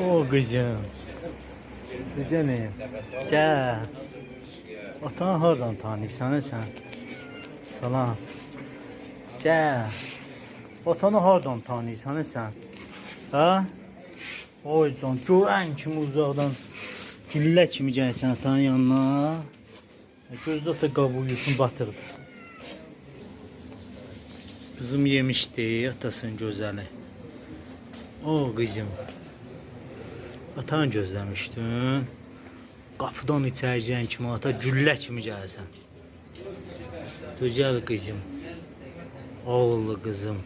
O kızım. Güzelim. Gel. Atan hardan tanıyırsan sen? Salam. Gel. Atanı hardan tanıyırsan sen? Ha? Oy can, görən kimi uzaqdan güllə kimi gəlsən atanın yanına. Gözdə ata qabı yusun batırdı. Kızım yemişdi atasının gözəli. O kızım. Atan gözləmişdin. Qapıdan içəri girən kimi ata güllə kimi gəlsən. Gözəl kızım. Oğullu kızım.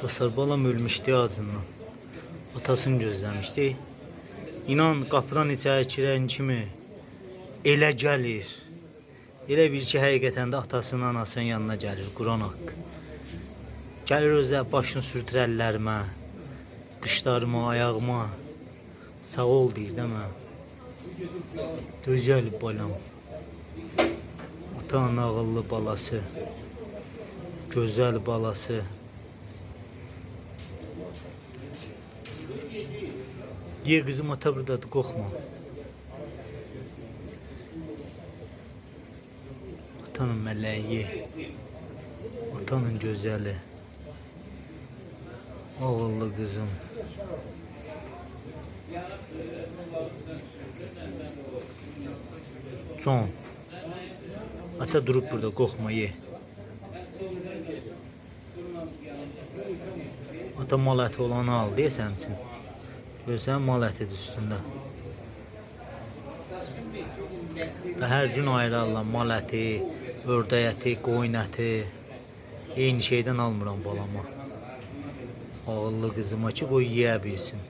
Tasar balam ölmüşdü acından. Atasını gözləmişdi. İnan qapıdan içəri girən kimi elə gəlir. Elə bil ki, həqiqətən də atasının, anasının yanına gəlir, Quran haqqı. Gəlir özə başını sürtür əllərimə, qışlarıma, ayağıma. Sağ ol deyir də mən. Gözəl balam. Atanın ağıllı balası. Gözəl balası. Ye kızım, ata buradadır, qorxma. Atanın mələyi, atanın gözəli, oğullu kızım. Son. Ata durup burada, qorxma, ye. Ata mal əti olanı al deyə sənin üçün. Görsən, mal ətidir üstündə. Hər gün ayırarlar mal əti, ördək əti, qoyun əti. Eyni şeydən almıram balama. Ağıllı qızıma ki, qoy yeyə bilsin.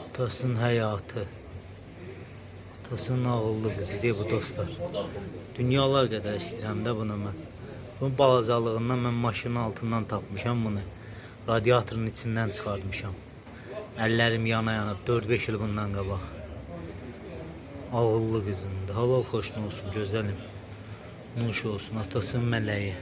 Atasının həyatı. Atasının ağıllı qızı deyə bu dostlar. Dünyalar qədər istəyirəm də bunu mən. Bunun balacalığından mən maşının altından tapmışam bunu. Radiatorun içindən çıxartmışam. Əllərim yana-yana 4-5 il bundan qabaq. Ağıllı qızımdır. Halal xoşun olsun, gözəlim. Nuş olsun, atasının mələyi.